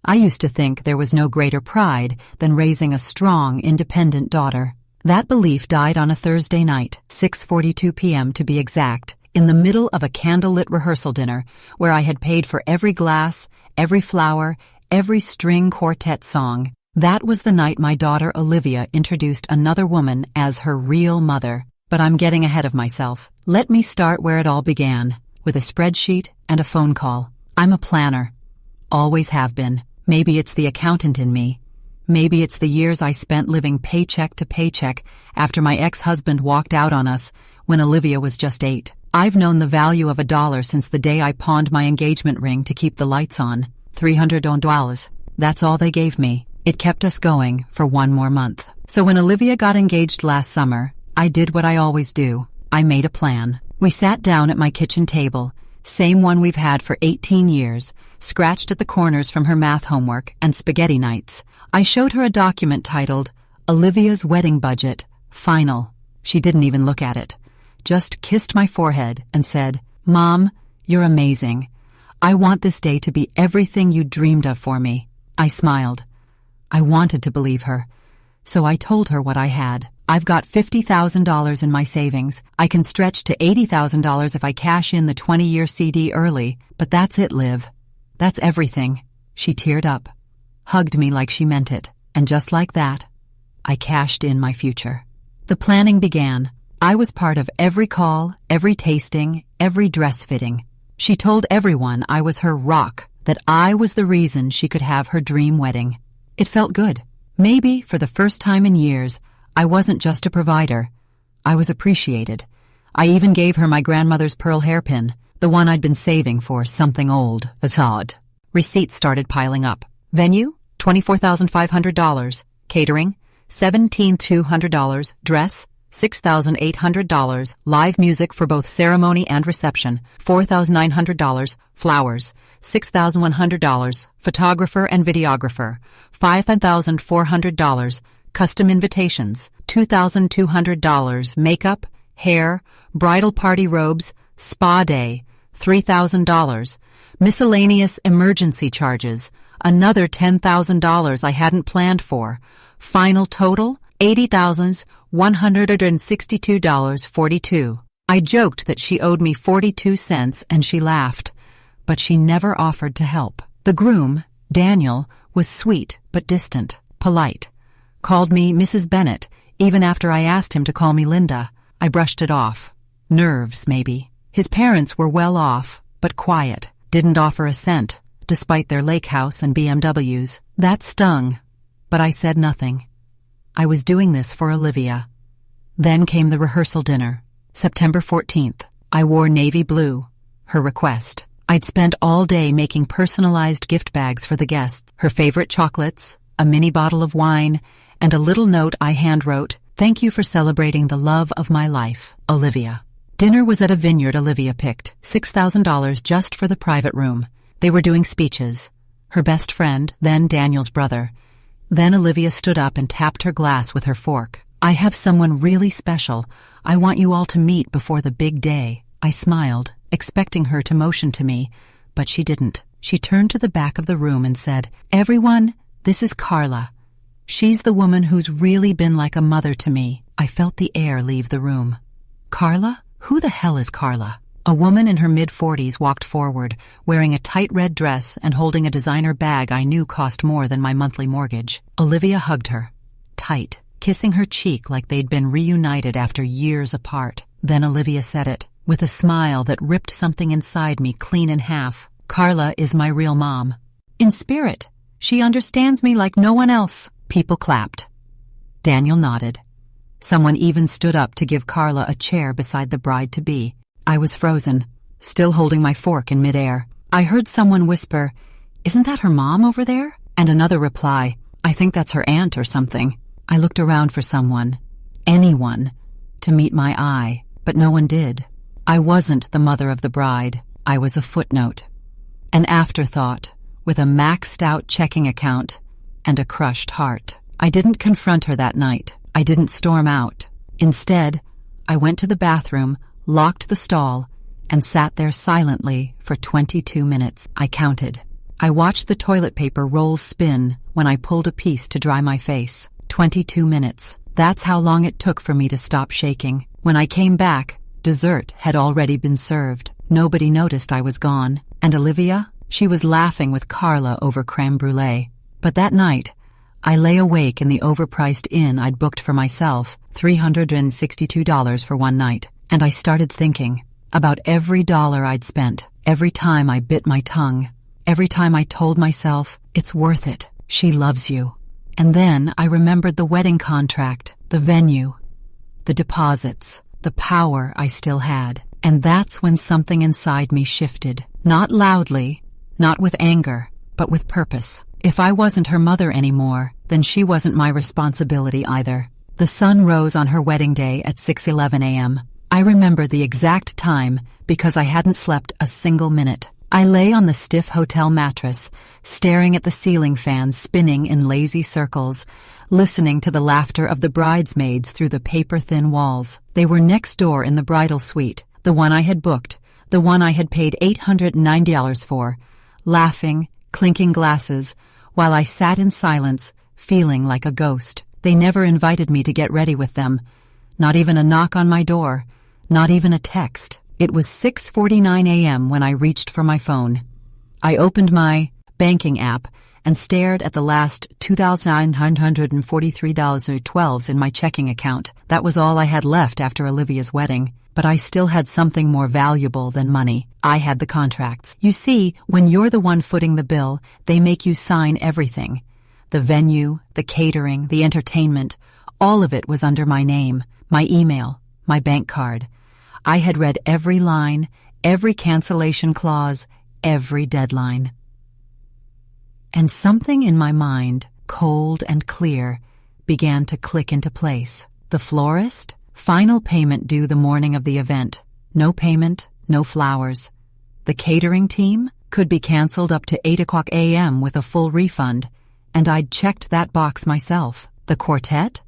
I used to think there was no greater pride than raising a strong, independent daughter. That belief died on a Thursday night, 6:42 p.m. to be exact, in the middle of a candlelit rehearsal dinner where I had paid for every glass, every flower, every string quartet song. That was the night my daughter Olivia introduced another woman as her real mother. But I'm getting ahead of myself. Let me start where it all began, with a spreadsheet and a phone call. I'm a planner. Always have been. Maybe it's the accountant in me. Maybe it's the years I spent living paycheck to paycheck after my ex-husband walked out on us when Olivia was just 8. I've known the value of $1 since the day I pawned my engagement ring to keep the lights on. $300. That's all they gave me. It kept us going for one more month. So when Olivia got engaged last summer, I did what I always do. I made a plan. We sat down at my kitchen table, same one we've had for 18 years, scratched at the corners from her math homework and spaghetti nights. I showed her a document titled, Olivia's Wedding Budget, Final. She didn't even look at it. Just kissed my forehead and said, Mom, you're amazing. I want this day to be everything you dreamed of for me. I smiled. I wanted to believe her. So I told her what I had. I've got $50,000 in my savings. I can stretch to $80,000 if I cash in the 20-year CD early, but that's it, Liv. That's everything. She teared up, hugged me like she meant it, and just like that, I cashed in my future. The planning began. I was part of every call, every tasting, every dress fitting. She told everyone I was her rock, that I was the reason she could have her dream wedding. It felt good. Maybe, for the first time in years, I wasn't just a provider. I was appreciated. I even gave her my grandmother's pearl hairpin, the one I'd been saving for something old. It's odd. Receipts started piling up. Venue? $24,500. Catering? $17,200. Dress? $6,800. Live music for both ceremony and reception? $4,900. Flowers? $6,100. Photographer and videographer? $5,400. Custom invitations, $2,200. Makeup, hair, bridal party robes, spa day, $3,000. Miscellaneous emergency charges, another $10,000 I hadn't planned for. Final total, $80,162.42. I joked that she owed me 42 cents and she laughed, but she never offered to help. The groom, Daniel, was sweet but distant, polite. Called me Mrs. Bennett, even after I asked him to call me Linda. I brushed it off. Nerves, maybe. His parents were well off, but quiet. Didn't offer a cent, despite their lake house and BMWs. That stung, but I said nothing. I was doing this for Olivia. Then came the rehearsal dinner. September 14th. I wore navy blue. Her request. I'd spent all day making personalized gift bags for the guests. Her favorite chocolates, a mini bottle of wine, and a little note I handwrote, "Thank you for celebrating the love of my life, Olivia." Dinner was at a vineyard Olivia picked, $6,000 just for the private room. They were doing speeches. Her best friend, then Daniel's brother. Then Olivia stood up and tapped her glass with her fork. "I have someone really special. I want you all to meet before the big day." I smiled, expecting her to motion to me, but she didn't. She turned to the back of the room and said, "Everyone, this is Carla. She's the woman who's really been like a mother to me." I felt the air leave the room. Carla? Who the hell is Carla? A woman in her mid-40s walked forward, wearing a tight red dress and holding a designer bag I knew cost more than my monthly mortgage. Olivia hugged her, tight, kissing her cheek like they'd been reunited after years apart. Then Olivia said it, with a smile that ripped something inside me clean in half. "Carla is my real mom. In spirit. She understands me like no one else." People clapped. Daniel nodded. Someone even stood up to give Carla a chair beside the bride-to-be. I was frozen, still holding my fork in midair. I heard someone whisper, "Isn't that her mom over there?" And another reply, "I think that's her aunt or something." I looked around for someone, anyone, to meet my eye, but no one did. I wasn't the mother of the bride. I was a footnote, an afterthought, with a maxed-out checking account and a crushed heart. I didn't confront her that night. I didn't storm out. Instead, I went to the bathroom, locked the stall, and sat there silently for 22 minutes. I counted. I watched the toilet paper rolls spin when I pulled a piece to dry my face. 22 minutes. That's how long it took for me to stop shaking. When I came back, dessert had already been served. Nobody noticed I was gone. And Olivia? She was laughing with Carla over crème brûlée. But that night, I lay awake in the overpriced inn I'd booked for myself, $362 for one night, and I started thinking about every dollar I'd spent, every time I bit my tongue, every time I told myself, it's worth it, she loves you. And then I remembered the wedding contract, the venue, the deposits, the power I still had. And that's when something inside me shifted, not loudly, not with anger, but with purpose. If I wasn't her mother anymore, then she wasn't my responsibility either. The sun rose on her wedding day at 6:11 a.m. I remember the exact time because I hadn't slept a single minute. I lay on the stiff hotel mattress, staring at the ceiling fan spinning in lazy circles, listening to the laughter of the bridesmaids through the paper-thin walls. They were next door in the bridal suite, the one I had booked, the one I had paid $890 for, laughing, clinking glasses, while I sat in silence, feeling like a ghost. They never invited me to get ready with them. Not even a knock on my door. Not even a text. It was 6:49 a.m. when I reached for my phone. I opened my banking app and stared at the last $2,943.12 in my checking account. That was all I had left after Olivia's wedding. But I still had something more valuable than money. I had the contracts. You see, when you're the one footing the bill, they make you sign everything. The venue, the catering, the entertainment, all of it was under my name, my email, my bank card. I had read every line, every cancellation clause, every deadline. And something in my mind, cold and clear, began to click into place. The florist? Final payment due the morning of the event. No payment, no flowers. The catering team could be canceled up to 8 o'clock a.m. with a full refund, and I'd checked that box myself. The quartet?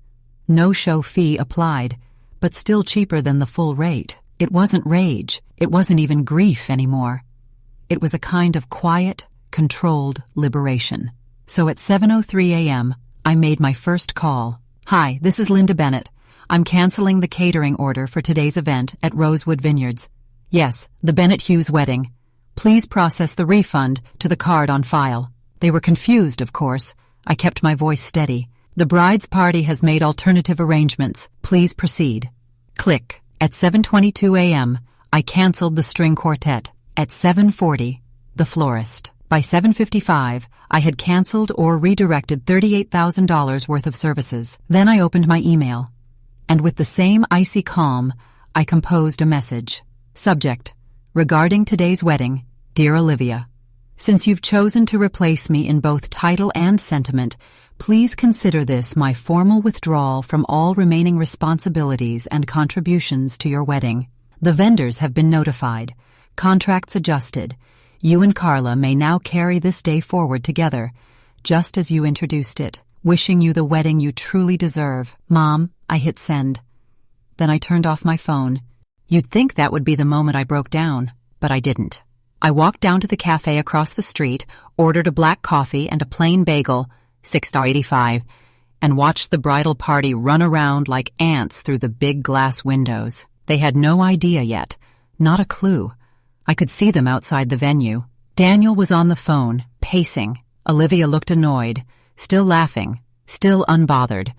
No show fee applied, but still cheaper than the full rate. It wasn't rage. It wasn't even grief anymore. It was a kind of quiet, controlled liberation. So at 7:03 a.m., I made my first call. Hi, this is Linda Bennett. I'm canceling the catering order for today's event at Rosewood Vineyards. Yes, the Bennett Hughes wedding. Please process the refund to the card on file. They were confused, of course. I kept my voice steady. The bride's party has made alternative arrangements. Please proceed. Click. At 7:22 a.m., I canceled the string quartet. At 7:40, the florist. By 7:55, I had canceled or redirected $38,000 worth of services. Then I opened my email. And with the same icy calm, I composed a message. Subject: regarding today's wedding, dear Olivia. Since you've chosen to replace me in both title and sentiment, please consider this my formal withdrawal from all remaining responsibilities and contributions to your wedding. The vendors have been notified. Contracts adjusted. You and Carla may now carry this day forward together, just as you introduced it. Wishing you the wedding you truly deserve. Mom, I hit send. Then I turned off my phone. You'd think that would be the moment I broke down, but I didn't. I walked down to the cafe across the street, ordered a black coffee and a plain bagel, $6.85, and watched the bridal party run around like ants through the big glass windows. They had no idea yet, not a clue. I could see them outside the venue. Daniel was on the phone, pacing. Olivia looked annoyed, still laughing, still unbothered.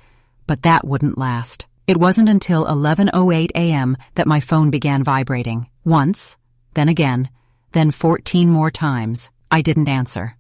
But that wouldn't last. It wasn't until 11:08 a.m. that my phone began vibrating. Once, then again, then 14 more times. I didn't answer.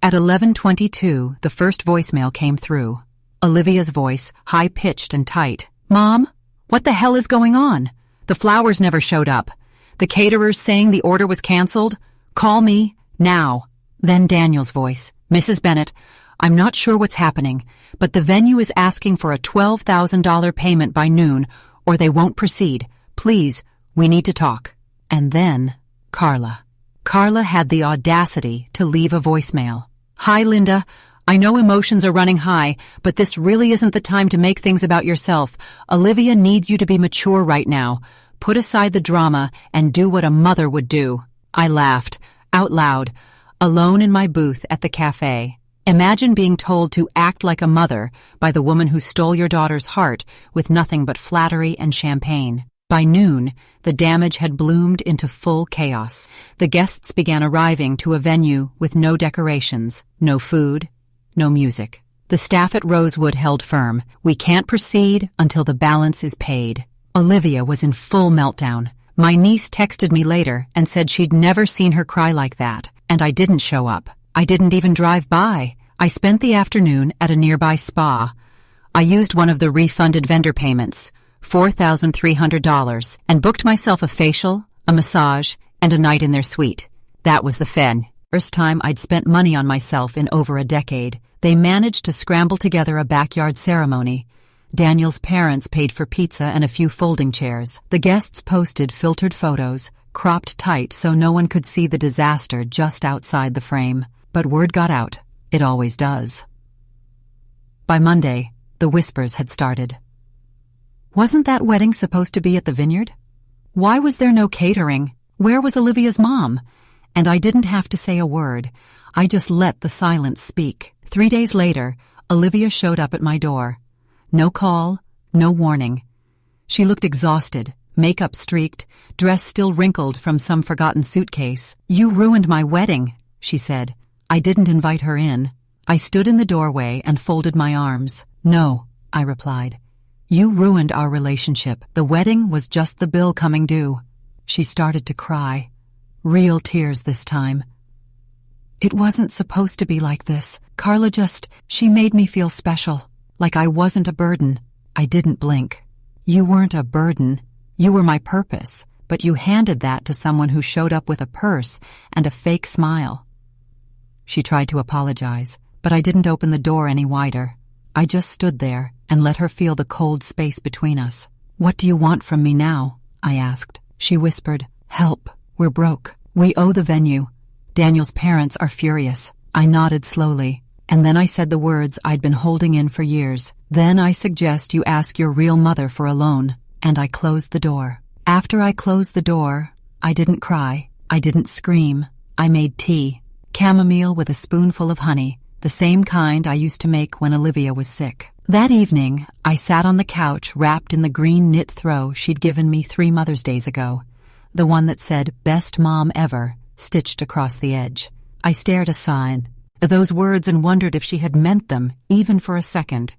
At 11:22, the first voicemail came through. Olivia's voice, high-pitched and tight. Mom, what the hell is going on? The flowers never showed up. The caterer's saying the order was canceled. Call me, now. Then Daniel's voice. Mrs. Bennett, I'm not sure what's happening, but the venue is asking for a $12,000 payment by noon, or they won't proceed. Please, we need to talk. And then, Carla. Carla had the audacity to leave a voicemail. Hi, Linda. I know emotions are running high, but this really isn't the time to make things about yourself. Olivia needs you to be mature right now. Put aside the drama and do what a mother would do. I laughed, out loud. alone in my booth at the cafe. Imagine being told to act like a mother by the woman who stole your daughter's heart with nothing but flattery and champagne. By noon, the damage had bloomed into full chaos. The guests began arriving to a venue with no decorations, no food, no music. The staff at Rosewood held firm. We can't proceed until the balance is paid. Olivia was in full meltdown. My niece texted me later and said she'd never seen her cry like that, and I didn't show up. I didn't even drive by. I spent the afternoon at a nearby spa. I used one of the refunded vendor payments, $4,300, and booked myself a facial, a massage, and a night in their suite. That was the first time I'd spent money on myself in over a decade. They managed to scramble together a backyard ceremony. Daniel's parents paid for pizza and a few folding chairs. The guests posted filtered photos, cropped tight so no one could see the disaster just outside the frame. But word got out. It always does. By Monday, the whispers had started. Wasn't that wedding supposed to be at the vineyard? Why was there no catering? Where was Olivia's mom? And I didn't have to say a word. I just let the silence speak. 3 days later, Olivia showed up at my door. No call, no warning. She looked exhausted, makeup streaked, dress still wrinkled from some forgotten suitcase. "You ruined my wedding," she said. I didn't invite her in. I stood in the doorway and folded my arms. "No," I replied. "You ruined our relationship. The wedding was just the bill coming due." She started to cry. Real tears this time. "It wasn't supposed to be like this. Carla she made me feel special, like I wasn't a burden." I didn't blink. "You weren't a burden. You were my purpose, but you handed that to someone who showed up with a purse and a fake smile." She tried to apologize, but I didn't open the door any wider. I just stood there and let her feel the cold space between us. "What do you want from me now?" I asked. She whispered, "Help. We're broke. We owe the venue. Daniel's parents are furious." I nodded slowly, and then I said the words I'd been holding in for years. "Then I suggest you ask your real mother for a loan." And I closed the door. After I closed the door, I didn't cry. I didn't scream. I made tea. Chamomile with a spoonful of honey, the same kind I used to make when Olivia was sick. That evening, I sat on the couch wrapped in the green knit throw she'd given me 3 Mother's Days ago, the one that said, "Best Mom Ever," stitched across the edge. I stared aside, those words, and wondered if she had meant them, even for a second.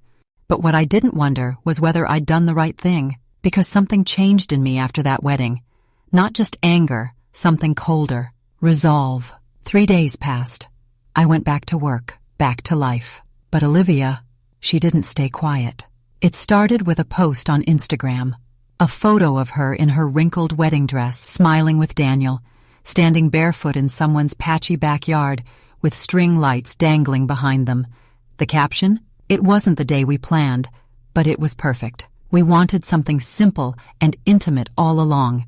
But what I didn't wonder was whether I'd done the right thing, because something changed in me after that wedding. Not just anger, something colder. Resolve. 3 days passed. I went back to work, back to life. But Olivia, she didn't stay quiet. It started with a post on Instagram. A photo of her in her wrinkled wedding dress, smiling with Daniel, standing barefoot in someone's patchy backyard with string lights dangling behind them. The caption? "It wasn't the day we planned, but it was perfect. We wanted something simple and intimate all along.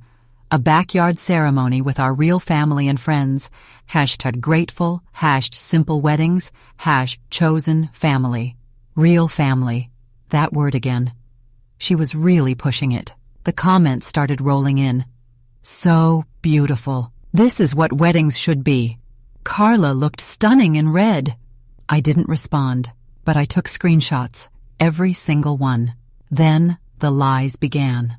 A backyard ceremony with our real family and friends. #grateful, #simple weddings, #chosen family." Real family. That word again. She was really pushing it. The comments started rolling in. "So beautiful. This is what weddings should be. Carla looked stunning in red." I didn't respond, but I took screenshots, every single one. Then the lies began.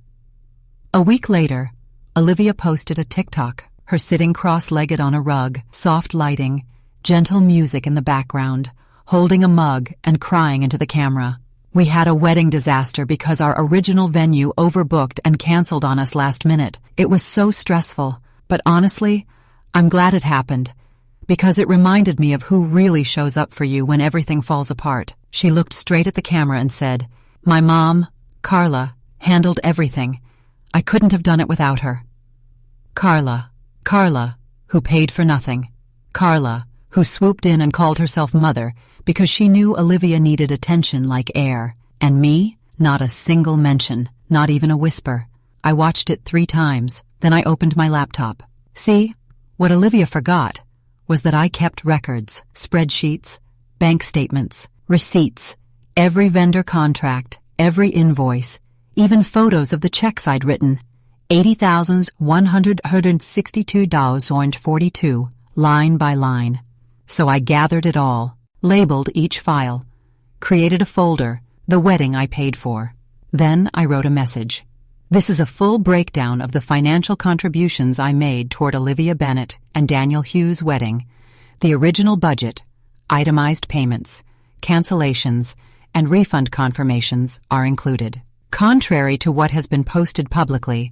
A week later, Olivia posted a TikTok, her sitting cross-legged on a rug, soft lighting, gentle music in the background, holding a mug and crying into the camera. "We had a wedding disaster because our original venue overbooked and canceled on us last minute. It was so stressful, but honestly, I'm glad it happened, because it reminded me of who really shows up for you when everything falls apart." She looked straight at the camera and said, "My mom, Carla, handled everything. I couldn't have done it without her." Carla, who paid for nothing. Carla, who swooped in and called herself mother because she knew Olivia needed attention like air. And me? Not a single mention, not even a whisper. I watched it 3 times, then I opened my laptop. See, what Olivia forgot was that I kept records, spreadsheets, bank statements, receipts, every vendor contract, every invoice, even photos of the checks I'd written. $80,162.42, line by line. So I gathered it all, labeled each file, created a folder, the wedding I paid for. Then I wrote a message. This is a full breakdown of the financial contributions I made toward Olivia Bennet and Daniel Hughes' wedding, the original budget, itemized payments, cancellations, and refund confirmations are included. Contrary to what has been posted publicly,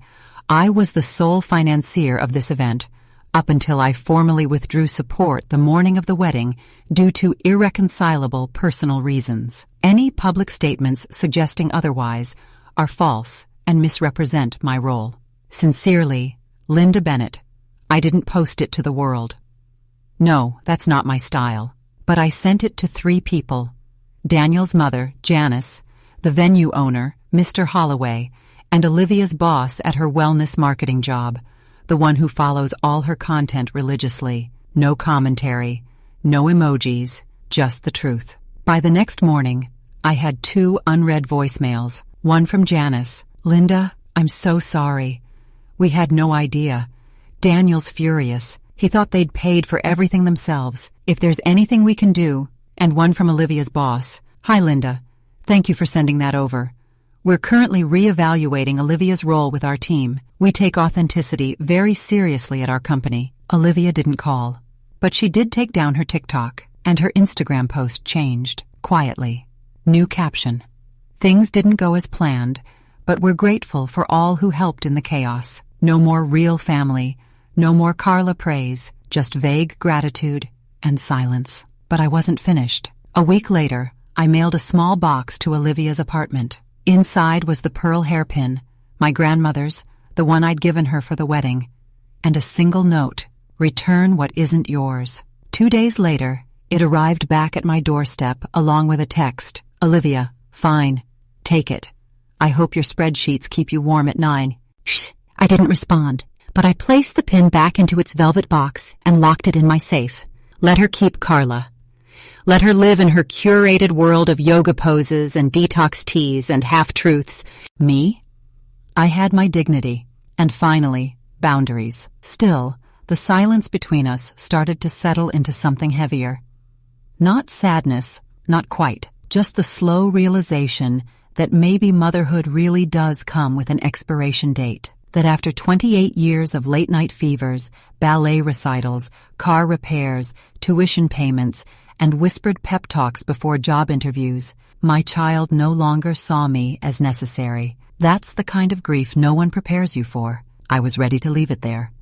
I was the sole financier of this event up until I formally withdrew support the morning of the wedding due to irreconcilable personal reasons. Any public statements suggesting otherwise are false and misrepresent my role. Sincerely, Linda Bennet. I didn't post it to the world. No, that's not my style. But I sent it to 3 people: Daniel's mother, Janice, the venue owner, Mr. Holloway, and Olivia's boss at her wellness marketing job, the one who follows all her content religiously. No commentary, no emojis, just the truth. By the next morning, I had 2 unread voicemails, one from Janice. Linda, I'm so sorry. We had no idea. Daniel's furious. He thought they'd paid for everything themselves. If there's anything we can do. And one from Olivia's boss. Hi, Linda. Thank you for sending that over. We're currently re-evaluating Olivia's role with our team. We take authenticity very seriously at our company. Olivia didn't call, but she did take down her TikTok, and her Instagram post changed, quietly. New caption. Things didn't go as planned, but we're grateful for all who helped in the chaos. No more real family, no more Carla praise, just vague gratitude and silence. But I wasn't finished. A week later, I mailed a small box to Olivia's apartment. Inside was the pearl hairpin, my grandmother's, the one I'd given her for the wedding, and a single note: return what isn't yours. 2 days later, it arrived back at my doorstep along with a text: Olivia, fine. Take it. I hope your spreadsheets keep you warm at 9. Shh. I didn't respond, but I placed the pin back into its velvet box and locked it in my safe. Let her keep Carla. Let her live in her curated world of yoga poses and detox teas and half-truths. Me? I had my dignity, and finally, boundaries. Still, the silence between us started to settle into something heavier. Not sadness, not quite, just the slow realization that maybe motherhood really does come with an expiration date. That after 28 years of late-night fevers, ballet recitals, car repairs, tuition payments, and whispered pep talks before job interviews, my child no longer saw me as necessary. That's the kind of grief no one prepares you for. I was ready to leave it there.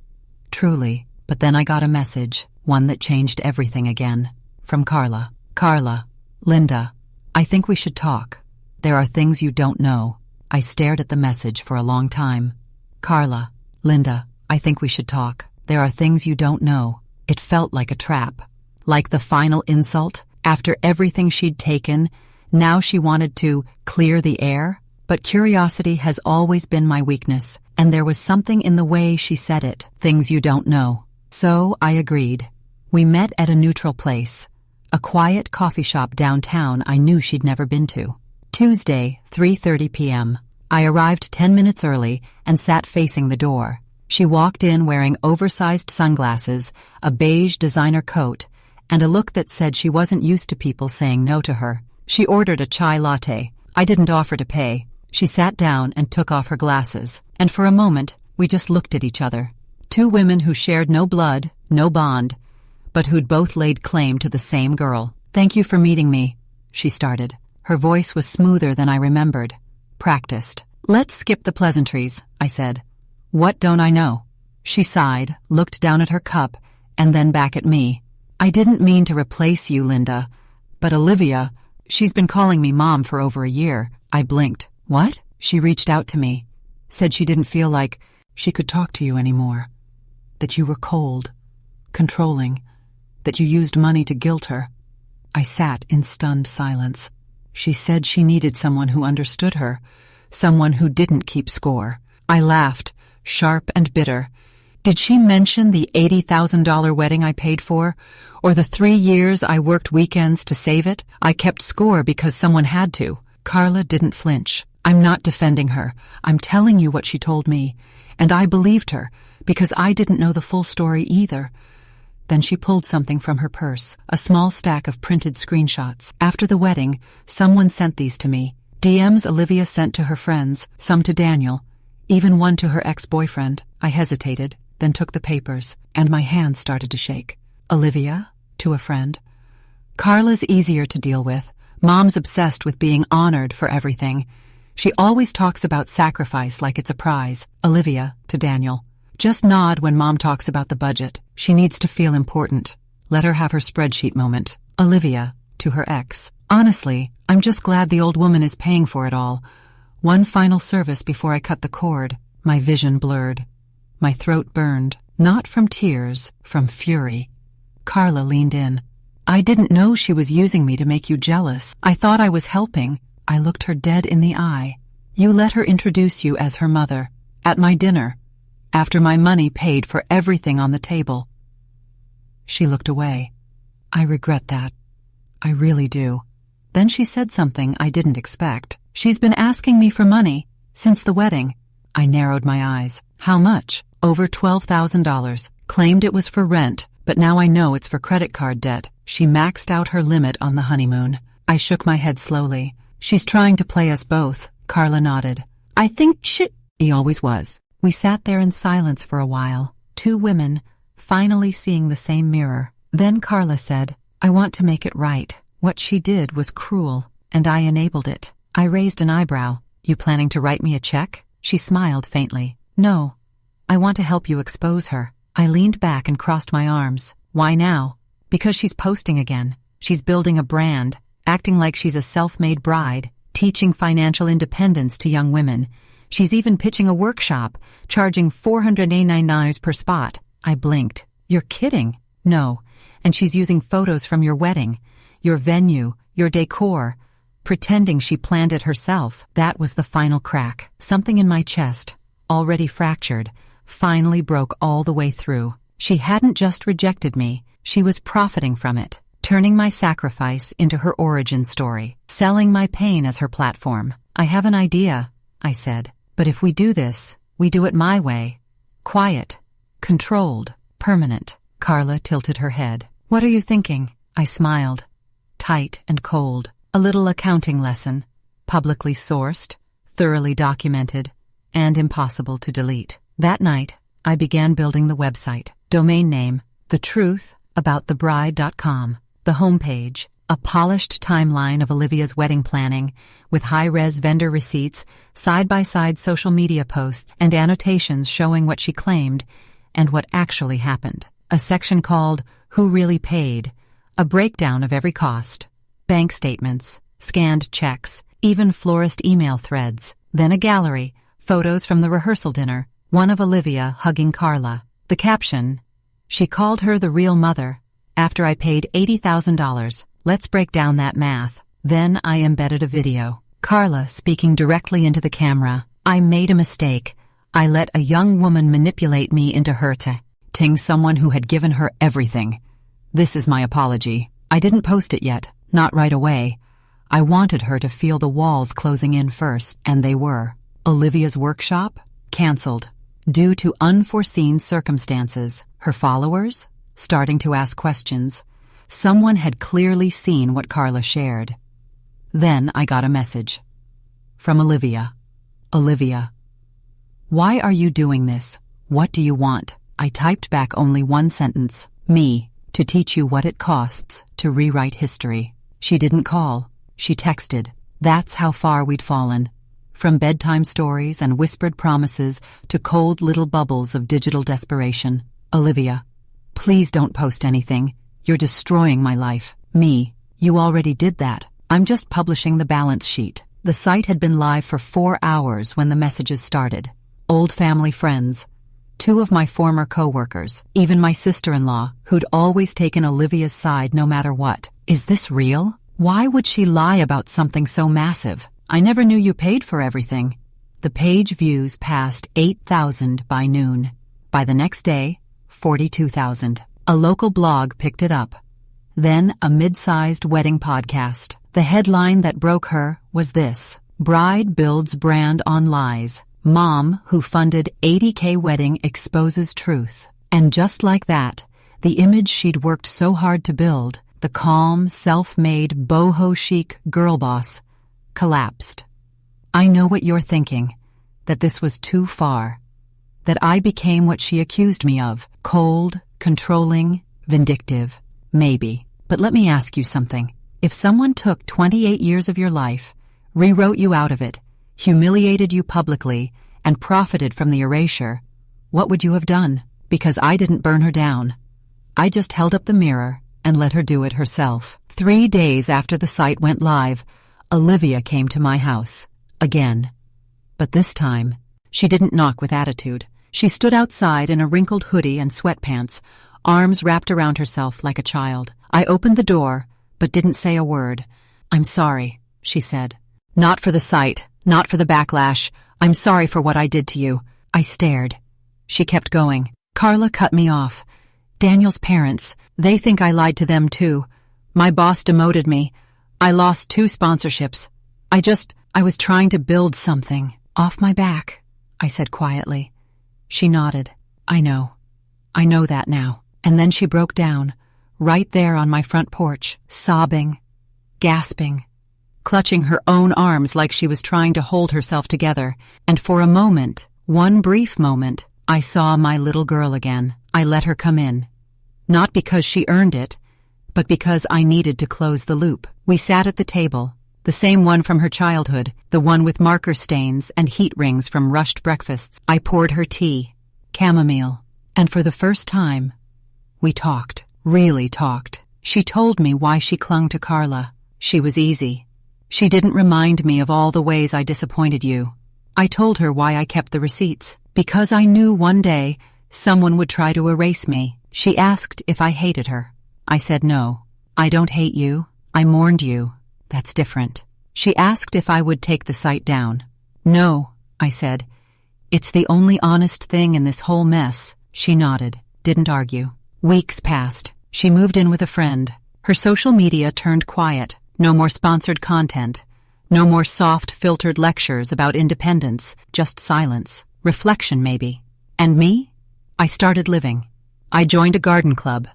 Truly. But then I got a message, one that changed everything again. From Carla. Carla. Linda. I think we should talk. There are things you don't know. I stared at the message for a long time. Carla. Linda. I think we should talk. There are things you don't know. It felt like a trap. Like the final insult. After everything she'd taken, now she wanted to clear the air. But curiosity has always been my weakness, and there was something in the way she said it. Things you don't know. So I agreed. We met at a neutral place. A quiet coffee shop downtown I knew she'd never been to. Tuesday, 3:30 p.m. I arrived 10 minutes early and sat facing the door. She walked in wearing oversized sunglasses, a beige designer coat, and a look that said she wasn't used to people saying no to her. She ordered a chai latte. I didn't offer to pay. She sat down and took off her glasses, and for a moment, we just looked at each other. 2 women who shared no blood, no bond, but who'd both laid claim to the same girl. Thank you for meeting me, she started. Her voice was smoother than I remembered. Practiced. Let's skip the pleasantries, I said. What don't I know? She sighed, looked down at her cup, and then back at me. I didn't mean to replace you, Linda, but Olivia, she's been calling me Mom for over a year. I blinked. What? She reached out to me, said she didn't feel like she could talk to you anymore, that you were cold, controlling, that you used money to guilt her. I sat in stunned silence. She said she needed someone who understood her, someone who didn't keep score. I laughed, sharp and bitter. Did she mention the $80,000 wedding I paid for, or the 3 years I worked weekends to save it? I kept score because someone had to. Carla didn't flinch. I'm not defending her. I'm telling you what she told me, and I believed her because I didn't know the full story either. Then she pulled something from her purse, a small stack of printed screenshots. After the wedding, someone sent these to me. DMs Olivia sent to her friends, some to Daniel, even one to her ex-boyfriend. I hesitated, then took the papers, and my hands started to shake. Olivia? To a friend. Carla's easier to deal with. Mom's obsessed with being honored for everything. She always talks about sacrifice like it's a prize. Olivia, to Daniel. Just nod when Mom talks about the budget. She needs to feel important. Let her have her spreadsheet moment. Olivia, to her ex. Honestly, I'm just glad the old woman is paying for it all. One final service before I cut the cord. My vision blurred. My throat burned. Not from tears, from fury. Carla leaned in. I didn't know she was using me to make you jealous. I thought I was helping. I looked her dead in the eye. You let her introduce you as her mother. At my dinner. After my money paid for everything on the table. She looked away. I regret that. I really do. Then she said something I didn't expect. She's been asking me for money since the wedding. I narrowed my eyes. How much? Over $12,000. Claimed it was for rent, but now I know it's for credit card debt. She maxed out her limit on the honeymoon. I shook my head slowly. She's trying to play us both. Carla nodded. I think he always was. We sat there in silence for a while, two women, finally seeing the same mirror. Then Carla said, I want to make it right. What she did was cruel, and I enabled it. I raised an eyebrow. You planning to write me a check? She smiled faintly. No. I want to help you expose her. I leaned back and crossed my arms. Why now? Because she's posting again. She's building a brand, acting like she's a self-made bride, teaching financial independence to young women. She's even pitching a workshop, charging $489 per spot. I blinked. You're kidding. No. And she's using photos from your wedding, your venue, your decor, pretending she planned it herself. That was the final crack. Something in my chest, already fractured, finally broke all the way through. She hadn't just rejected me, she was profiting from it, turning my sacrifice into her origin story, selling my pain as her platform. I have an idea, I said. But if we do this, we do it my way. Quiet, controlled, permanent. Carla tilted her head. What are you thinking? I smiled. Tight and cold. A little accounting lesson. Publicly sourced, thoroughly documented, and impossible to delete. That night, I began building the website. Domain name, thetrutheaboutthebride.com. The homepage, a polished timeline of Olivia's wedding planning, with high-res vendor receipts, side-by-side social media posts, and annotations showing what she claimed and what actually happened. A section called Who Really Paid, a breakdown of every cost, bank statements, scanned checks, even florist email threads. Then a gallery, photos from the rehearsal dinner, one of Olivia hugging Carla. The caption, she called her the real mother, after I paid $80,000. Let's break down that math. Then I embedded a video. Carla speaking directly into the camera. I made a mistake. I let a young woman manipulate me into hurting someone who had given her everything. This is my apology. I didn't post it yet, not right away. I wanted her to feel the walls closing in first, and they were. Olivia's workshop? Cancelled. Due to unforeseen circumstances. Her followers? Starting to ask questions. Someone had clearly seen what Carla shared. Then I got a message. From Olivia. Olivia. Why are you doing this? What do you want? I typed back only one sentence. Me, to teach you what it costs to rewrite history. She didn't call. She texted. That's how far we'd fallen. From bedtime stories and whispered promises to cold little bubbles of digital desperation. Olivia. Please don't post anything. You're destroying my life. Me. You already did that. I'm just publishing the balance sheet. The site had been live for 4 hours when the messages started. Old family friends. 2 of my former co-workers. Even my sister-in-law, who'd always taken Olivia's side no matter what. Is this real? Why would she lie about something so massive? I never knew you paid for everything. The page views passed 8,000 by noon. By the next day, 42,000. A local blog picked it up. Then a mid-sized wedding podcast. The headline that broke her was this: Bride builds brand on lies. Mom who funded $80K wedding exposes truth. And just like that, The image she'd worked so hard to build, the calm, self-made, boho chic girl boss, collapsed. I know what you're thinking, that this was too far, that I became what she accused me of, cold, controlling, vindictive, maybe. But let me ask you something. If someone took 28 years of your life, rewrote you out of it, humiliated you publicly, and profited from the erasure, what would you have done? Because I didn't burn her down. I just held up the mirror and let her do it herself. 3 days after the site went live, Olivia came to my house. Again. But this time, she didn't knock with attitude. She stood outside in a wrinkled hoodie and sweatpants, arms wrapped around herself like a child. I opened the door, but didn't say a word. "I'm sorry," she said. "Not for the site, not for the backlash. I'm sorry for what I did to you." I stared. She kept going. "Carla cut me off. Daniel's parents, they think I lied to them too. My boss demoted me. I lost 2 sponsorships. I was trying to build something. Off my back," I said quietly. She nodded. "I know. I know that now." And then she broke down, right there on my front porch, sobbing, gasping, clutching her own arms like she was trying to hold herself together. And for a moment, one brief moment, I saw my little girl again. I let her come in. Not because she earned it, but because I needed to close the loop. We sat at the table, the same one from her childhood, the one with marker stains and heat rings from rushed breakfasts. I poured her tea, chamomile, and for the first time, we talked, really talked. She told me why she clung to Carla. She was easy. She didn't remind me of all the ways I disappointed you. I told her why I kept the receipts, because I knew one day someone would try to erase me. She asked if I hated her. I said no. I don't hate you. I mourned you. That's different. She asked if I would take the site down. No, I said. It's the only honest thing in this whole mess. She nodded, didn't argue. Weeks passed. She moved in with a friend. Her social media turned quiet. No more sponsored content. No more soft, filtered lectures about independence. Just silence. Reflection, maybe. And me? I started living. I joined a garden club.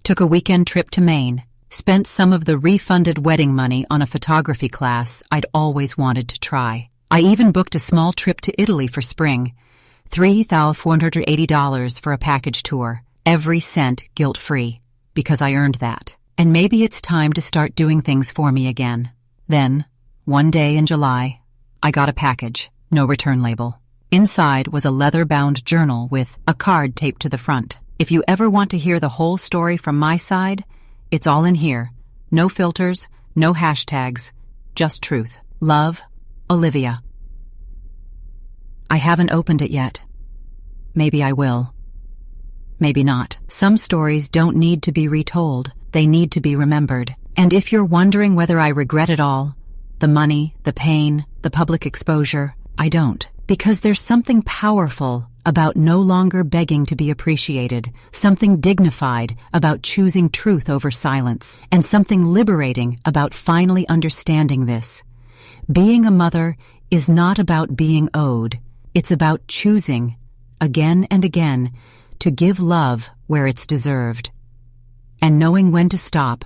Took a weekend trip to Maine. Spent some of the refunded wedding money on a photography class I'd always wanted to try. I even booked a small trip to Italy for spring. $3,480 for a package tour. Every cent guilt-free, because I earned that. And maybe it's time to start doing things for me again. Then, one day in July, I got a package, no return label. Inside was a leather-bound journal with a card taped to the front. If you ever want to hear the whole story from my side, it's all in here. No filters, no hashtags, just truth. Love, Olivia. I haven't opened it yet. Maybe I will. Maybe not. Some stories don't need to be retold. They need to be remembered. And if you're wondering whether I regret it all, the money, the pain, the public exposure, I don't. Because there's something powerful about no longer begging to be appreciated, something dignified about choosing truth over silence, and something liberating about finally understanding this. Being a mother is not about being owed. It's about choosing, again and again, to give love where it's deserved, and knowing when to stop